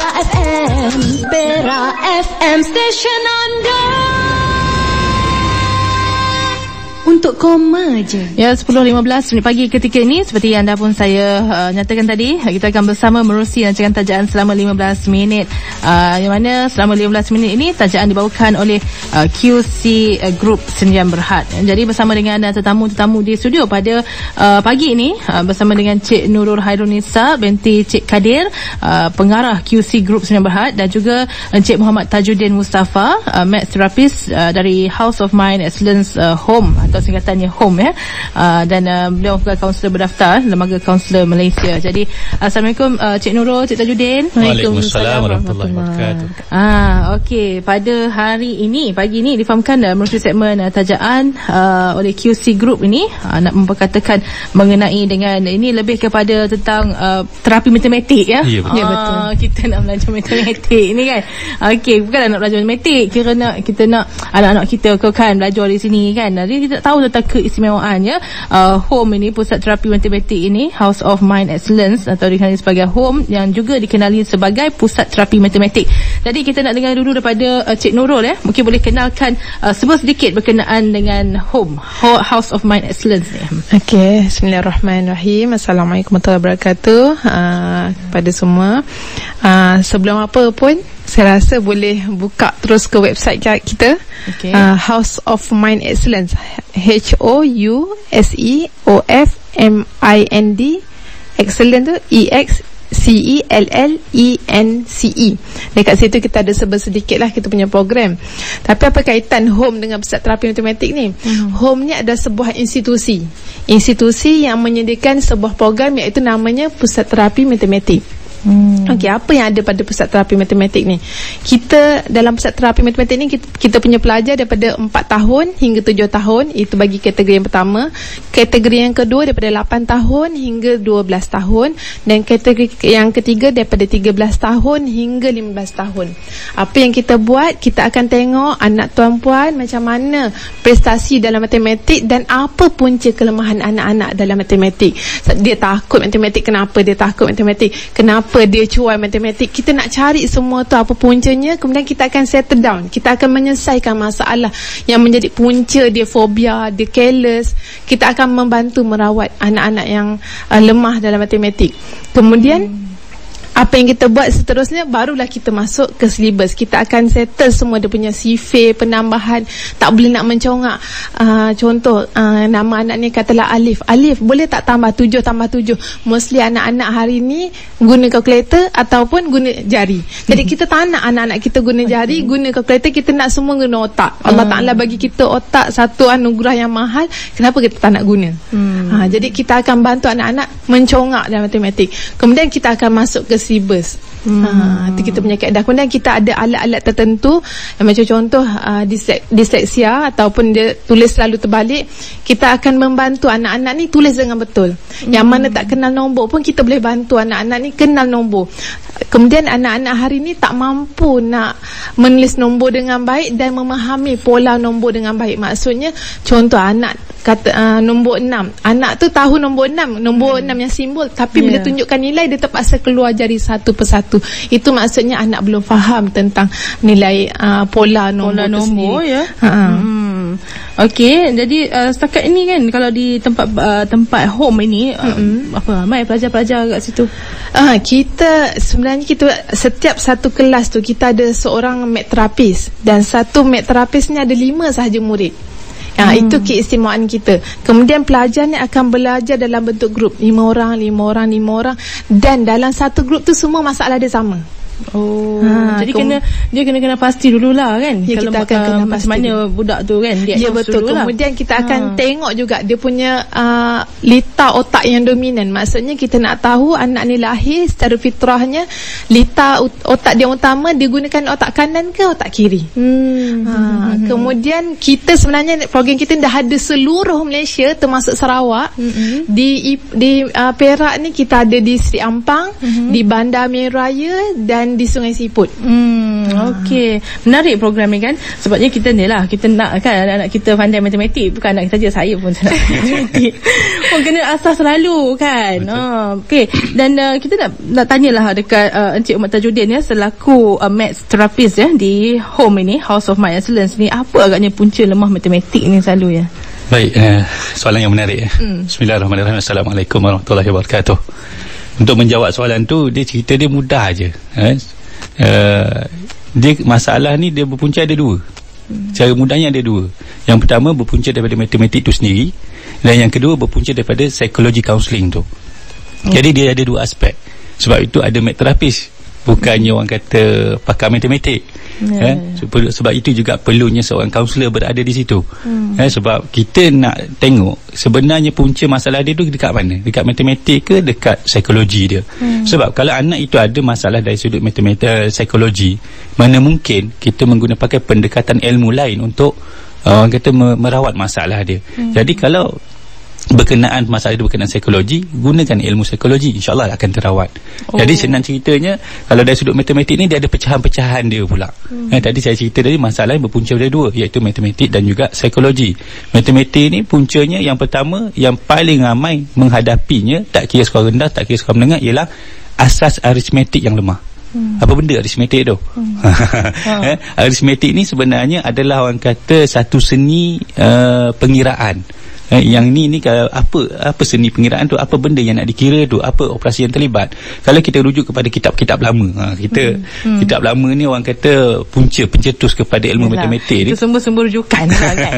Perak FM, Perak FM, stesen anda. Untuk koma je. Ya, 10.15 minit pagi ketika ini, seperti anda pun saya nyatakan tadi, kita akan bersama menerusi rancangan tajaan selama 15 minit. Yang mana selama 15 minit ini tajaan dibawakan oleh QC Group Sdn Bhd. Jadi bersama dengan tetamu-tetamu di studio pada pagi ini, bersama dengan Cik Nurul Hairunisa binti Cik Kadir, pengarah QC Group Sdn Bhd, dan juga Cik Muhammad Tajuddin Mustafa, Math Therapist dari House of Mind Excellence Home, atau singkatannya HOME, dan beliau juga kaunselor berdaftar Lembaga Kaunselor Malaysia. Jadi Assalamualaikum Cik Nurul, Cik Tajuddin. Waalaikumsalam warahmatullahi wabarakatuh. Okey, pada hari ini, pagi ini difahamkan melalui segmen tajaan oleh QC Group ini, nak memperkatakan mengenai dengan ini lebih kepada tentang terapi matematik, ya. Ya, betul. Ya, betul. Kita nak belajar matematik ni kan. Okey, bukanlah nak belajar matematik, kita nak anak-anak kita kan belajar di sini kan. Jadi kita tahu tentang keistimewaannya HOME ini, Pusat Terapi Matematik ini, House of Mind Excellence, atau dikenali sebagai HOME, yang juga dikenali sebagai Pusat Terapi Matematik. Jadi kita nak dengar dulu daripada Cik Nurul, ya. Mungkin boleh kenalkan sedikit berkenaan dengan HOME, House of Mind Excellence ni. Okey, bismillahirrahmanirrahim. Assalamualaikum warahmatullahi wabarakatuh kepada semua. Sebelum apa pun, saya rasa boleh buka terus ke website kita. Okay. House of Mind Excellence, HOUSEOFMIND, Excellent tu EXCELLENCE. Dekat situ kita ada sedikit lah kita punya program. Tapi apa kaitan HOME dengan Pusat Terapi Matematik ni? HOME ni adalah sebuah institusi yang menyediakan sebuah program, iaitu namanya Pusat Terapi Matematik. Okey, apa yang ada pada Pusat Terapi Matematik ni? Kita dalam Pusat Terapi Matematik ni, kita punya pelajar daripada 4 tahun hingga 7 tahun. Itu bagi kategori yang pertama. Kategori yang kedua daripada 8 tahun hingga 12 tahun. Dan kategori yang ketiga daripada 13 tahun hingga 15 tahun. Apa yang kita buat, kita akan tengok anak tuan-puan macam mana prestasi dalam matematik dan apa punca kelemahan anak-anak dalam matematik. Dia takut matematik, kenapa dia takut matematik? Kenapa dia cuai matematik? Kita nak cari semua tu apa puncanya, kemudian kita akan settle down, kita akan menyelesaikan masalah yang menjadi punca dia fobia, dia careless. Kita akan membantu merawat anak-anak yang lemah dalam matematik. Kemudian apa yang kita buat seterusnya, barulah kita masuk ke silibus. Kita akan settle semua dia punya sifir, penambahan. Tak boleh nak mencongak. Contoh, nama anak ni katalah Alif. Alif, boleh tak tambah 7 tambah 7? Mostly anak-anak hari ni guna kalkulator ataupun guna jari. Jadi kita tak nak anak-anak kita guna jari, guna kalkulator. Kita nak semua guna otak. Allah Ta'ala bagi kita otak, satu anugerah yang mahal. Kenapa kita tak nak guna? Jadi kita akan bantu anak-anak mencongak dalam matematik. Kemudian kita akan masuk ke silibus. Itu kita punya kaedah. Kemudian kita ada alat-alat tertentu, macam contoh disleksia ataupun dia tulis selalu terbalik. Kita akan membantu anak-anak ni tulis dengan betul. Yang mana tak kenal nombor pun kita boleh bantu anak-anak ni kenal nombor. Kemudian anak-anak hari ni tak mampu nak menulis nombor dengan baik dan memahami pola nombor dengan baik. Maksudnya contoh anak kata nombor 6. Anak tu tahu nombor 6, nombor 6 yang simbol, tapi bila tunjukkan nilai dia terpaksa keluar jari satu persatu. Itu maksudnya anak belum faham tentang nilai pola nombor tu sendiri. Ya. Okey, jadi setakat ini kan, kalau di tempat HOME ini, apa ramai pelajar-pelajar kat situ? Kita sebenarnya setiap satu kelas tu kita ada seorang math therapist, dan satu math therapist ni ada 5 sahaja murid. Itu keistimewaan kita. Kemudian pelajar ni akan belajar dalam bentuk grup, 5 orang, dan dalam satu grup tu semua masalah dia sama. Jadi dia kena pasti dululah kan, ya, kalau kita akan kena pasti mana budak tu kan. Ya, betul. Kemudian kita akan tengok juga dia punya litar otak yang dominan. Maksudnya kita nak tahu anak ni lahir secara fitrahnya litar otak dia utama, dia gunakan otak kanan ke otak kiri. Kemudian kita sebenarnya program kita dah ada seluruh Malaysia termasuk Sarawak. Di Perak ni kita ada di Seri Ampang, di Bandar Meriah Raya dan dan di Sungai Siput. Okey, menarik program ni kan. Sebabnya kita ni lah, kita nak kan anak-anak kita pandai matematik. Bukan anak kita je, saya pun nak matematik. Kena asas selalu kan. Okey, dan kita nak tanyalah dekat Encik Muhammad Tajuddin ya, selaku maths therapist ya di home ini, House of Mind Excellence ni, apa agaknya punca lemah matematik ni selalu ya? Baik, soalan yang menarik. Bismillahirrahmanirrahim. Assalamualaikum warahmatullahi wabarakatuh. Untuk menjawab soalan tu, dia cerita dia mudah aje. Dia masalah ni dia berpunca ada dua. Cara mudahnya ada dua. Yang pertama berpunca daripada matematik tu sendiri, dan yang kedua berpunca daripada psikologi counselling tu. Jadi dia ada dua aspek. Sebab itu ada math therapist, bukannya orang kata pakar matematik. Sebab itu juga perlunya seorang kaunselor berada di situ. Sebab kita nak tengok sebenarnya punca masalah dia tu dekat mana, dekat matematik ke dekat psikologi dia. Sebab kalau anak itu ada masalah dari sudut matematik, psikologi, mana mungkin kita pakai pendekatan ilmu lain untuk orang kata merawat masalah dia. Jadi kalau masalah itu berkenaan psikologi, gunakan ilmu psikologi, insyaAllah akan terawat. Jadi senang ceritanya, kalau dari sudut matematik ni dia ada pecahan-pecahan dia pula. Tadi saya cerita tadi masalah yang berpunca dari dua, iaitu matematik dan juga psikologi. Matematik ni puncanya yang pertama, yang paling ramai menghadapinya, tak kira skor rendah, tak kira skor menengah, ialah asas aritmetik yang lemah. Apa benda aritmetik tu? Aritmetik ni sebenarnya adalah orang kata satu seni pengiraan. Yang ni kalau apa seni pengiraan tu, apa benda yang nak dikira tu, apa operasi yang terlibat. Kalau kita rujuk kepada kitab-kitab lama, kitab lama ni orang kata pencetus kepada ilmu matematik ni. Itu sumber-sumber rujukan lah kan.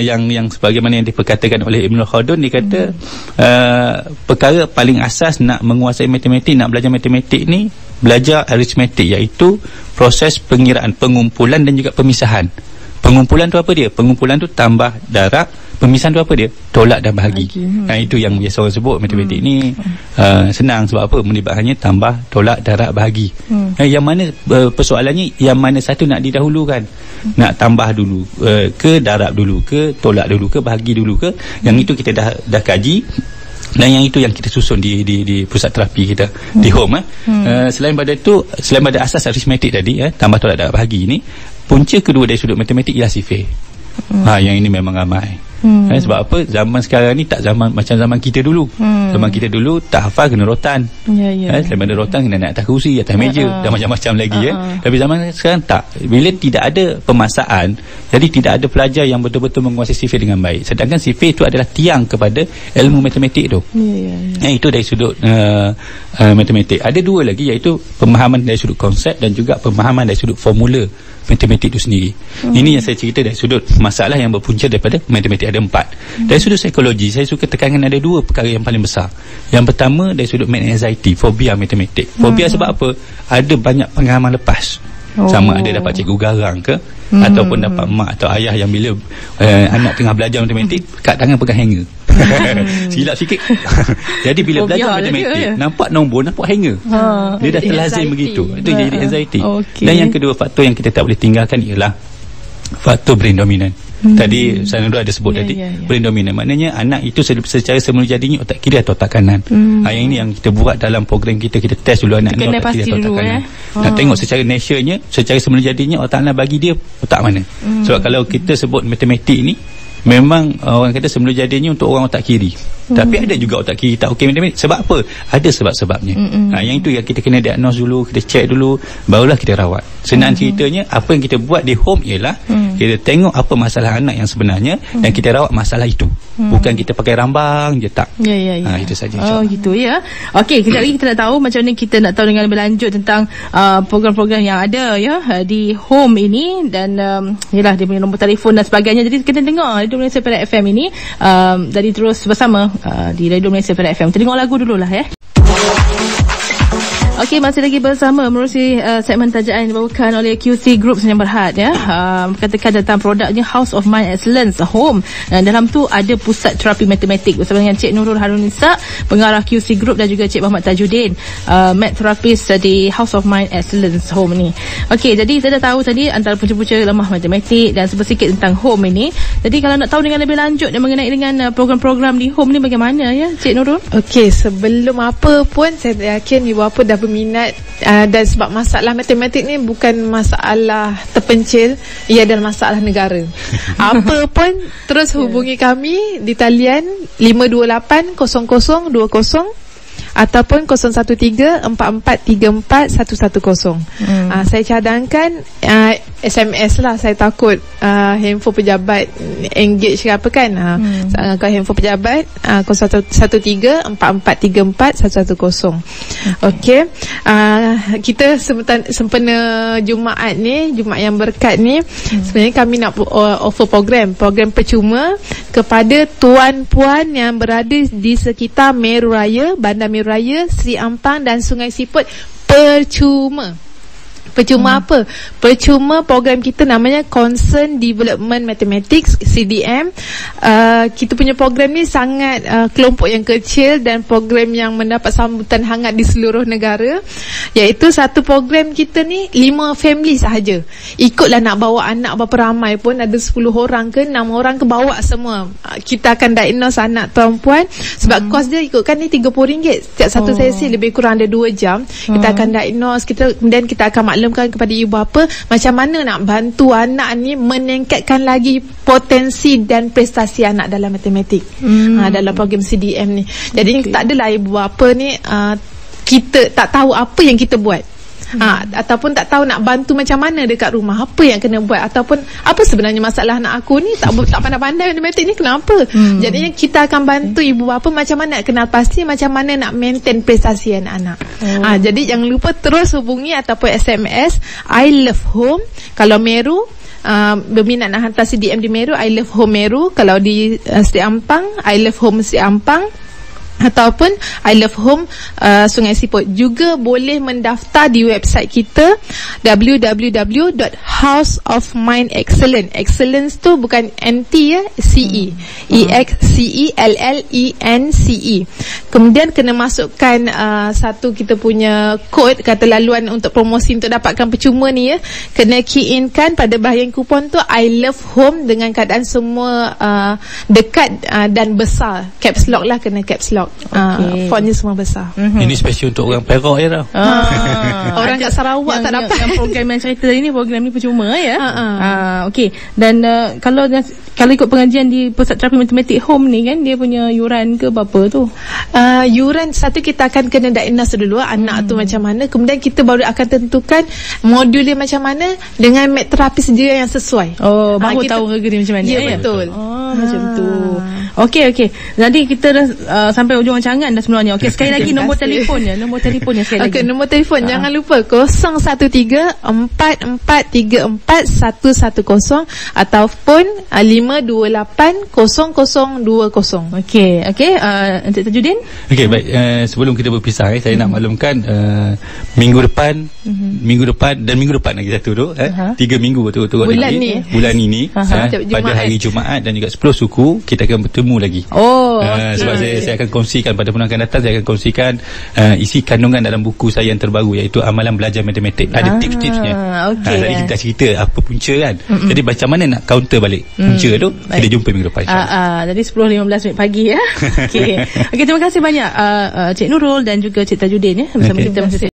Yang sebagaimana yang diperkatakan oleh Ibn Khaldun, dia kata perkara paling asas nak menguasai matematik, nak belajar matematik ni, belajar aritmetik, iaitu proses pengiraan, pengumpulan dan juga pemisahan. Pengumpulan tu apa dia? Pengumpulan tu tambah, darab. Pemisahan tu apa dia? Tolak dan bahagi. Itu yang biasa orang sebut matematik ni senang. Sebab apa? Melibatkannya tambah, tolak, darab, bahagi. Yang mana persoalannya, yang mana satu nak didahulukan? Nak tambah dulu ke darab dulu ke, tolak dulu ke, bahagi dulu ke? Yang itu kita dah kaji. Dan yang itu yang kita susun di pusat terapi kita di home. Selain pada itu, selain pada asas aritmetik tadi, tambah, tolak, darab, bahagi ni, punca kedua dari sudut matematik ialah sifir. Yang ini memang ramai. Sebab apa? Zaman sekarang ni tak zaman macam zaman kita dulu. Zaman kita dulu tak hafal kena rotan. Selain daripada rotan kena naik atas kerusi, atas meja, dan macam-macam lagi. Tapi zaman sekarang tak. Bila tidak ada pemasaan, jadi tidak ada pelajar yang betul-betul menguasai sifir dengan baik. Sedangkan sifir itu adalah tiang kepada ilmu matematik tu. Itu dari sudut matematik. Ada dua lagi, iaitu pemahaman dari sudut konsep dan juga pemahaman dari sudut formula matematik itu sendiri. Ini yang saya cerita dari sudut masalah yang berpunca daripada matematik. Ada 4. Dari sudut psikologi, saya suka tekankan ada 2 perkara yang paling besar. Yang pertama dari sudut anxiety, fobia matematik. Fobia sebab apa? Ada banyak pengalaman lepas. Sama ada dapat cikgu garang ke, ataupun dapat mak atau ayah yang bila anak tengah belajar matematik, kat tangan pegang hanger. Silap sikit. Jadi bila belajar matematik, nampak nombor, nampak hanger. Dia dah terlazim begitu. Itu jadi anxiety. Dan yang kedua, faktor yang kita tak boleh tinggalkan ialah faktor brain dominant. Tadi saya ada sebut tadi, brain dominant, maknanya anak itu secara semula jadinya otak kiri atau otak kanan. Yang ini yang kita buat dalam program kita test dulu anak ni otak kiri atau otak kanan. Nak tengok secara nature-nya, secara semula jadinya otak anak bagi dia otak mana. Sebab kalau kita sebut matematik ni, memang orang kata semula jadinya untuk orang otak kiri. Tapi ada juga otak kiri tak okey matematik. Sebab apa? Ada sebab-sebabnya. Yang itu yang kita kena diagnose dulu, kita check dulu, barulah kita rawat. Senang ceritanya, apa yang kita buat di home ialah kita tengok apa masalah anak yang sebenarnya dan kita rawat masalah itu. Bukan kita pakai rambang je, tak. Itu saja. Gitu ya. Okey, kejap lagi kita nak tahu macam mana kita nak tahu dengan lebih lanjut tentang program-program yang ada ya di home ini, dan yalah dia punya nombor telefon dan sebagainya. Jadi kita dengar Radio Malaysia Perak FM ini, jadi terus bersama di Radio Malaysia Perak FM. Kita dengar lagu dululah ya. Okey, masih lagi bersama menerusi segmen tajaan yang dibawakan oleh QC Group Senyum Berhad ya. Katakan tentang produknya House of Mind Excellence Home. Dalam tu ada pusat terapi matematik bersama dengan Cik Nurul Harun Nisa, pengarah QC Group, dan juga Cik Muhammad Tajuddin, math therapist di House of Mind Excellence Home ni. Okey, jadi saya dah tahu tadi antara punca-punca lemah matematik dan sedikit tentang home ini. Jadi kalau nak tahu dengan lebih lanjut dan mengenai dengan program-program di home ni bagaimana ya Cik Nurul? Okey, sebelum apa pun saya yakin ibu bapa dah berminat minat, dan sebab masalah matematik ni bukan masalah terpencil, ia adalah masalah negara. Apa pun terus hubungi kami di talian 528 0020 ataupun 013-4434-110. Saya cadangkan SMS lah, saya takut handphone pejabat engage ke apa kan. Kalau handphone pejabat 013-4434-110. Okey. Kita sempena Jumaat ni, Jumaat yang berkat ni, sebenarnya kami nak offer program percuma kepada tuan-puan yang berada di sekitar Meru Raya, Bandar Meru Raya, Seri Ampang dan Sungai Siput. Percuma apa? Percuma program kita namanya Concern Development Mathematics, CDM. Kita punya program ni sangat kelompok yang kecil dan program yang mendapat sambutan hangat di seluruh negara. Iaitu satu program kita ni 5 family sahaja. Ikutlah nak bawa anak berapa ramai pun, ada 10 orang ke 6 orang ke, bawa semua. Kita akan diagnose anak perempuan. Sebab kos dia ikutkan ni RM30 setiap satu sesi, lebih kurang ada 2 jam. Kita akan diagnose, kemudian kita akan maklumkan kepada ibu bapa macam mana nak bantu anak ni meningkatkan lagi potensi dan prestasi anak dalam matematik. Dalam program CDM ni. Jadi tak adalah ibu bapa ni kita tak tahu apa yang kita buat. Ataupun tak tahu nak bantu macam mana dekat rumah, apa yang kena buat, ataupun apa sebenarnya masalah anak aku ni, tak pandai-pandai matematik ni, kenapa. Jadinya kita akan bantu ibu bapa macam mana nak kenal pasti, macam mana nak maintain prestasi anak-anak. Jadi jangan lupa terus hubungi ataupun SMS I Love Home. Kalau Meru berminat nak hantar CDM di Meru, I Love Home Meru. Kalau di Seri Ampang, I Love Home Seri Ampang, ataupun I Love Home Sungai Siput. Juga boleh mendaftar di website kita www.houseofmindexcellence. Excellence tu bukan NT ya, CE. EXCELLENCE. Kemudian kena masukkan satu kita punya kod, kata laluan untuk promosi untuk dapatkan percuma ni ya. Kena key in kan pada bahagian kupon tu I Love Home dengan keadaan semua dekat dan besar. Caps lock lah, kena caps lock. Fontnya semua besar. Ini special untuk orang Perak je lah. Orang kat Sarawak tak dapat. Yang program yang cerita ini, program ni percuma ya. Okey. Dan kalau ikut pengajian di Pusat Terapi Matematik Home ni kan, dia punya yuran ke berapa tu? Yuran satu, kita akan kena diagnose dulu anak tu macam mana, kemudian kita baru akan tentukan modul dia macam mana dengan mat terapis dia yang sesuai. Baru tahu harga dia macam mana. Ya, betul. Macam tu. Okey. Jadi kita dah sampai ujung rancangan dah sebenarnya. Okey, sekali lagi nombor telefonnya sekali lagi. Okey, nombor telefon jangan lupa 013-4434-110 ataupun 528-0020. Okey. Encik Tajudin. Okey, baik. Sebelum kita berpisah, saya nak maklumkan minggu depan dan minggu depan lagi satu tu 3 minggu betul-betul bulan ini pada hari Jumaat dan juga 10 suku kita akan bertemu lagi. Sebab saya akan kongsikan pada bulan akan datang, saya akan kongsikan isi kandungan dalam buku saya yang terbaru, iaitu Amalan Belajar Matematik. Ada tips-tipsnya. Tadi kita cerita apa punca kan. Jadi macam mana nak counter balik punca tu, kita jumpa minggu depan insyaAllah. Jadi 10.15 minit pagi ya. Okey, terima kasih banyak Cik Nurul dan juga Cik Tajudin ya, bersama kita masa